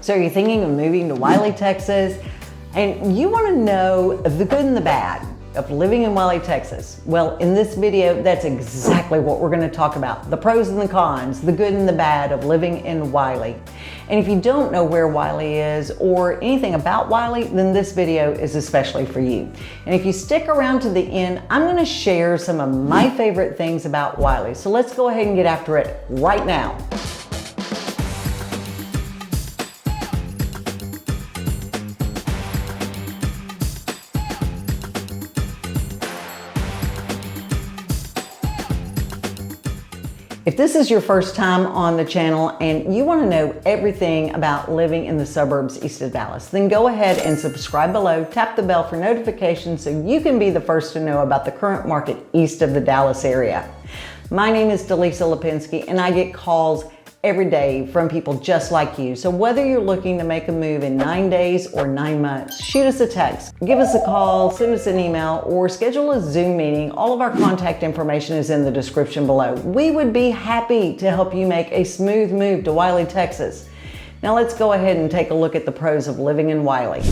So you're thinking of moving to Wylie, Texas, and you want to know the good and the bad of living in Wylie, Texas. Well, in this video, that's exactly what we're going to talk about. The pros and the cons, the good and the bad of living in Wylie. And if you don't know where Wylie is or anything about Wylie, then this video is especially for you. And if you stick around to the end, I'm going to share some of my favorite things about Wylie. So let's go ahead and get after it right now. If this is your first time on the channel and you want to know everything about living in the suburbs east of Dallas, then go ahead and subscribe below, tap the bell for notifications so you can be the first to know about the current market east of the Dallas area. My name is Delisa Lipinski and I get calls every day from people just like you. So whether you're looking to make a move in 9 days or 9 months, shoot us a text, give us a call, send us an email, or schedule a Zoom meeting. All of our contact information is in the description below. We would be happy to help you make a smooth move to Wylie, Texas. Now let's go ahead and take a look at the pros of living in Wylie.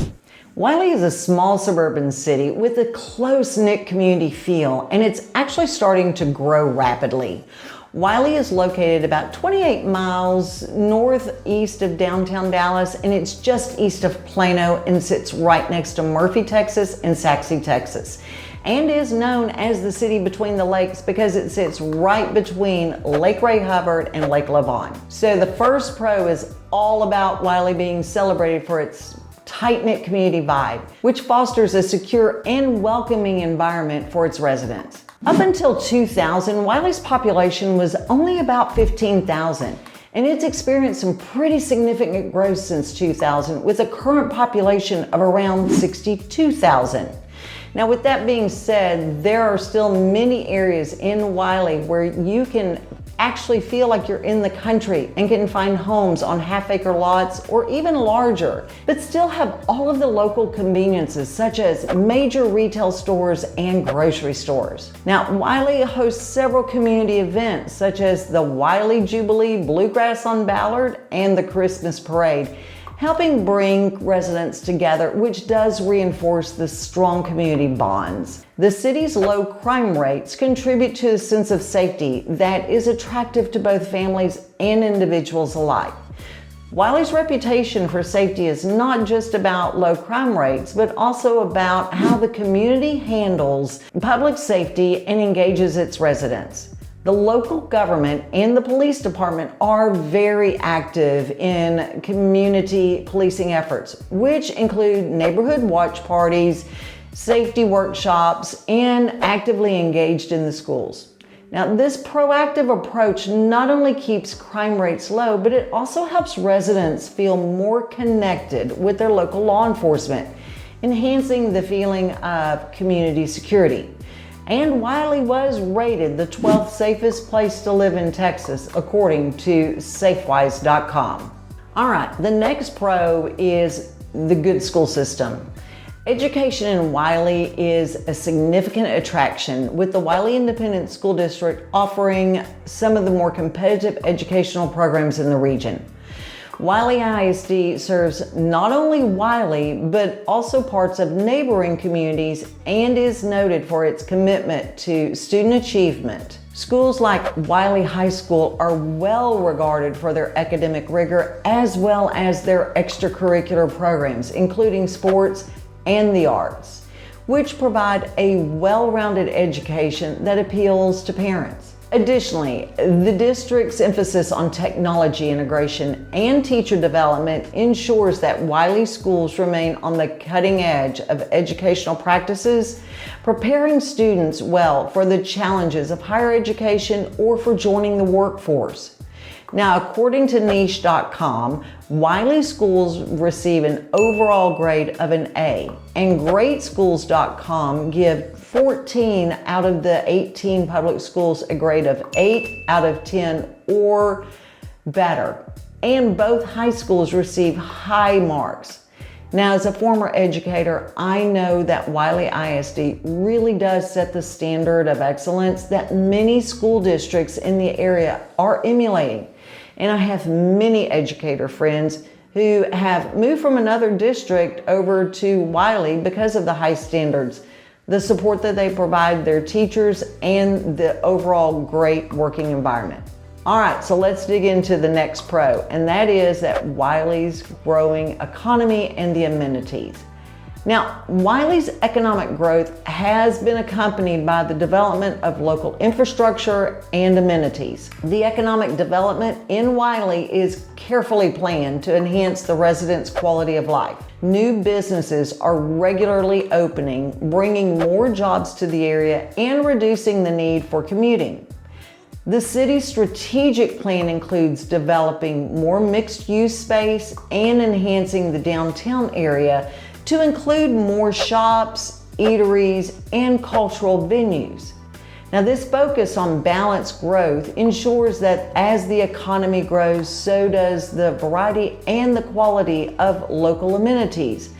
Wylie is a small suburban city with a close-knit community feel, and it's actually starting to grow rapidly. Wylie is located about 28 miles northeast of downtown Dallas, and it's just east of Plano and sits right next to Murphy, Texas and Sachse, Texas, and is known as the city between the lakes because it sits right between Lake Ray Hubbard and Lake Lavon. So the first pro is all about Wylie being celebrated for its tight-knit community vibe, which fosters a secure and welcoming environment for its residents. Up until 2000, Wylie's population was only about 15,000, and it's experienced some pretty significant growth since 2000, with a current population of around 62,000. Now, with that being said, there are still many areas in Wylie where you can actually feel like you're in the country and can find homes on half-acre lots or even larger, but still have all of the local conveniences such as major retail stores and grocery stores. Now, Wylie hosts several community events such as the Wylie Jubilee Bluegrass on Ballard and the Christmas Parade, helping bring residents together, which does reinforce the strong community bonds. The city's low crime rates contribute to a sense of safety that is attractive to both families and individuals alike. Wylie's reputation for safety is not just about low crime rates, but also about how the community handles public safety and engages its residents. The local government and the police department are very active in community policing efforts, which include neighborhood watch parties, safety workshops, and actively engaged in the schools. Now, this proactive approach not only keeps crime rates low, but it also helps residents feel more connected with their local law enforcement, enhancing the feeling of community security. And Wylie was rated the 12th safest place to live in Texas, according to Safewise.com. All right, the next pro is the good school system. Education in Wylie is a significant attraction, with the Wylie Independent School District offering some of the more competitive educational programs in the region. Wylie ISD serves not only Wylie, but also parts of neighboring communities and is noted for its commitment to student achievement. Schools like Wylie High School are well regarded for their academic rigor as well as their extracurricular programs, including sports and the arts, which provide a well-rounded education that appeals to parents. Additionally, the district's emphasis on technology integration and teacher development ensures that Wylie schools remain on the cutting edge of educational practices, preparing students well for the challenges of higher education or for joining the workforce. Now, according to niche.com, Wylie schools receive an overall grade of an A, and greatschools.com give 14 out of the 18 public schools a grade of 8 out of 10 or better. And both high schools receive high marks. Now, as a former educator, I know that Wylie ISD really does set the standard of excellence that many school districts in the area are emulating. And I have many educator friends who have moved from another district over to Wylie because of the high standards, the support that they provide their teachers, and the overall great working environment. All right, so let's dig into the next pro, and that is that Wylie's growing economy and the amenities. Now, Wylie's economic growth has been accompanied by the development of local infrastructure and amenities. The economic development in Wylie is carefully planned to enhance the residents' quality of life. New businesses are regularly opening, bringing more jobs to the area and reducing the need for commuting. The city's strategic plan includes developing more mixed-use space and enhancing the downtown area to include more shops, eateries, and cultural venues. Now, this focus on balanced growth ensures that as the economy grows, so does the variety and the quality of local amenities,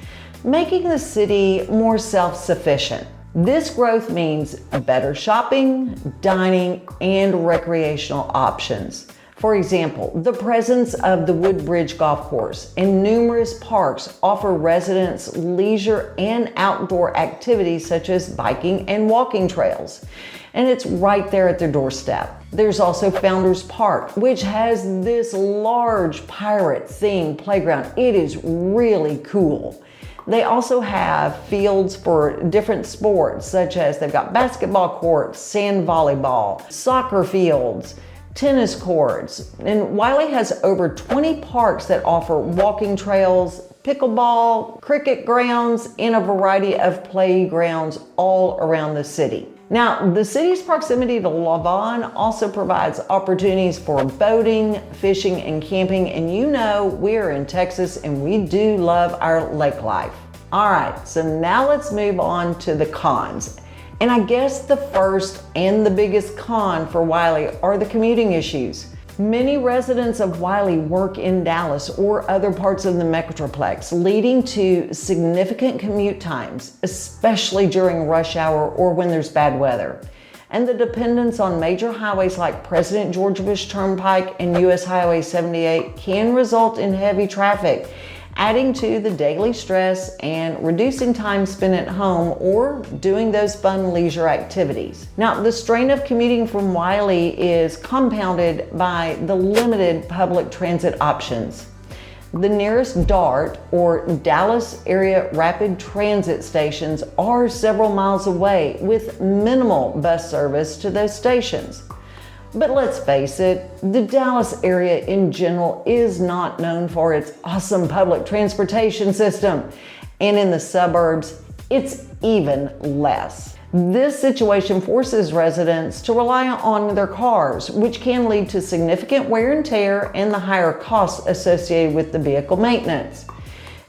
making the city more self-sufficient. This growth means better shopping, dining, and recreational options. For example, the presence of the Woodbridge Golf Course and numerous parks offer residents leisure and outdoor activities such as biking and walking trails. And it's right there at their doorstep. There's also Founders Park, which has this large pirate-themed playground. It is really cool. They also have fields for different sports, such as they've got basketball courts, sand volleyball, soccer fields, tennis courts, and Wylie has over 20 parks that offer walking trails, pickleball, cricket grounds, and a variety of playgrounds all around the city. Now, the city's proximity to Lavon also provides opportunities for boating, fishing, and camping, and you know we're in Texas and we do love our lake life. All right, so now let's move on to the cons. And I guess the first and the biggest con for Wylie are the commuting issues. Many residents of Wylie work in Dallas or other parts of the Metroplex, leading to significant commute times, especially during rush hour or when there's bad weather. And the dependence on major highways like President George Bush Turnpike and US Highway 78 can result in heavy traffic, adding to the daily stress and reducing time spent at home or doing those fun leisure activities. Now, the strain of commuting from Wylie is compounded by the limited public transit options. The nearest DART, or Dallas Area Rapid Transit stations, are several miles away with minimal bus service to those stations. But let's face it, the Dallas area in general is not known for its awesome public transportation system. And in the suburbs, it's even less. This situation forces residents to rely on their cars, which can lead to significant wear and tear and the higher costs associated with the vehicle maintenance.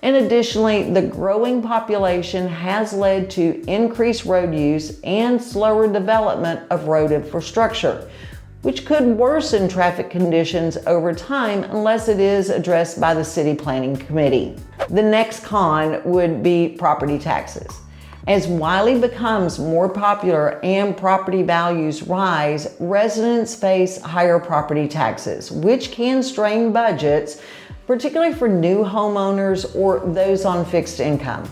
And additionally, the growing population has led to increased road use and slower development of road infrastructure, which could worsen traffic conditions over time unless it is addressed by the City Planning Committee. The next con would be property taxes. As Wylie becomes more popular and property values rise, residents face higher property taxes, which can strain budgets, particularly for new homeowners or those on fixed income.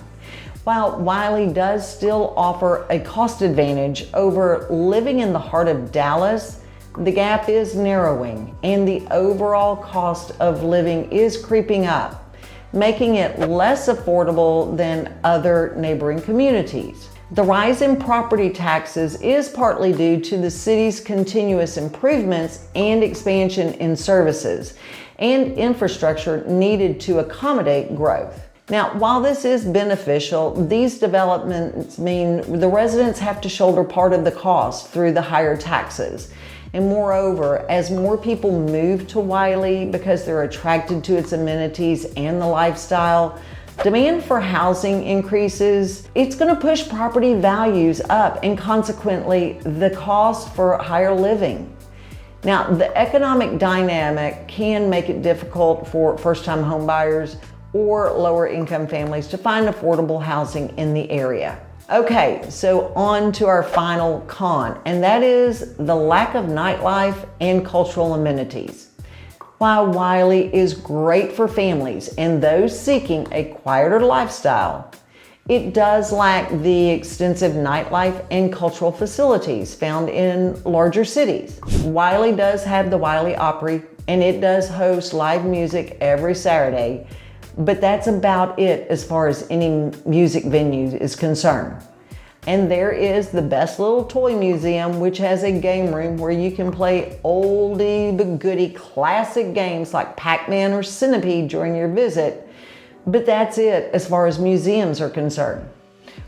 While Wylie does still offer a cost advantage over living in the heart of Dallas, the gap is narrowing and the overall cost of living is creeping up, making it less affordable than other neighboring communities. The rise in property taxes is partly due to the city's continuous improvements and expansion in services and infrastructure needed to accommodate growth. Now, while this is beneficial, these developments mean the residents have to shoulder part of the cost through the higher taxes. And moreover, as more people move to Wylie because they're attracted to its amenities and the lifestyle, demand for housing increases. It's going to push property values up and consequently the cost for higher living. Now, the economic dynamic can make it difficult for first-time home buyers or lower income families to find affordable housing in the area. Okay, so on to our final con, and that is the lack of nightlife and cultural amenities. why Wylie is great for families and those seeking a quieter lifestyle. It does lack the extensive nightlife and cultural facilities found in larger cities. Wylie does have the Wylie Opry, and it does host live music every Saturday, but that's about it as far as any music venue is concerned. And there is the Best Little Toy Museum, which has a game room where you can play oldie but goodie classic games like Pac-Man or Centipede during your visit. But that's it as far as museums are concerned.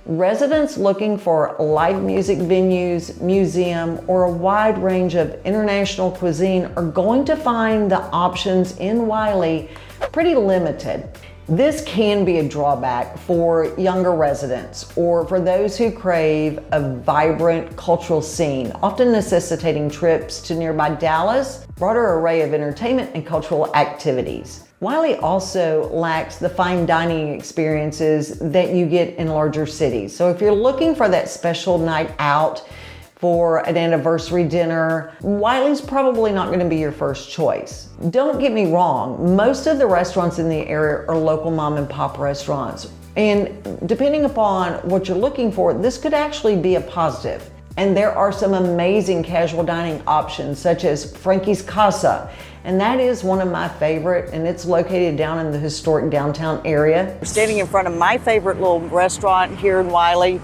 Residents looking for live music venues, museum, or a wide range of international cuisine are going to find the options in Wylie pretty limited. This can be a drawback for younger residents or for those who crave a vibrant cultural scene, often necessitating trips to nearby Dallas, broader array of entertainment and cultural activities. Wylie also lacks the fine dining experiences that you get in larger cities. So if you're looking for that special night out for an anniversary dinner, Wylie's probably not going to be your first choice. Don't get me wrong, most of the restaurants in the area are local mom and pop restaurants. And depending upon what you're looking for, this could actually be a positive. And there are some amazing casual dining options such as Frankie's Casa. And that is one of my favorite, and it's located down in the historic downtown area. We're standing in front of my favorite little restaurant here in Wylie,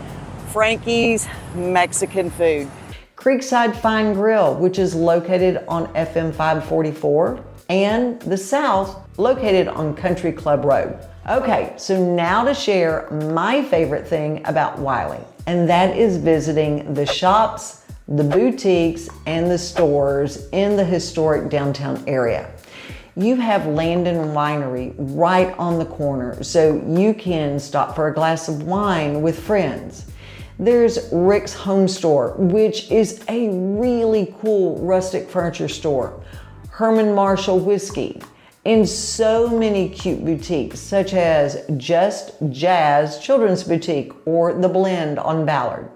Frankie's Mexican Food. Creekside Fine Grill, which is located on FM 544, and the South, located on Country Club Road. Okay, so now to share my favorite thing about Wylie, and that is visiting the shops, the boutiques, and the stores in the historic downtown area. You have Landon Winery right on the corner, so you can stop for a glass of wine with friends. There's Rick's Home Store, which is a really cool rustic furniture store. Herman Marshall Whiskey, and so many cute boutiques such as Just Jazz Children's Boutique or The Blend on Ballard.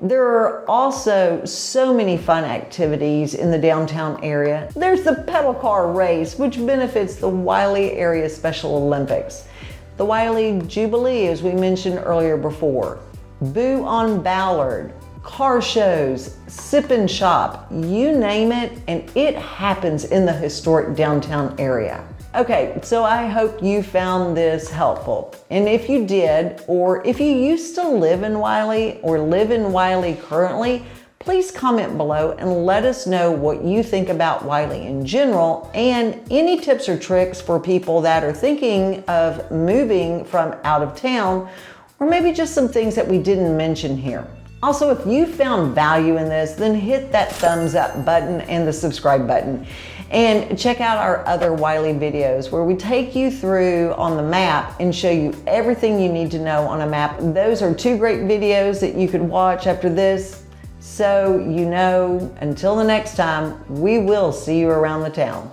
There are also so many fun activities in the downtown area. There's the pedal car race, which benefits the Wylie Area Special Olympics. The Wylie Jubilee, as we mentioned earlier before. Boo on Ballard, car shows, sip and shop, you name it, and it happens in the historic downtown area. Okay, so I hope you found this helpful. And if you did, or if you used to live in Wylie or live in Wylie currently, please comment below and let us know what you think about Wylie in general and any tips or tricks for people that are thinking of moving from out of town, or maybe just some things that we didn't mention here. Also, if you found value in this, then hit that thumbs up button and the subscribe button. And check out our other Wylie videos where we take you through on the map and show you everything you need to know on a map. Those are two great videos that you could watch after this. So you know, until the next time, we will see you around the town.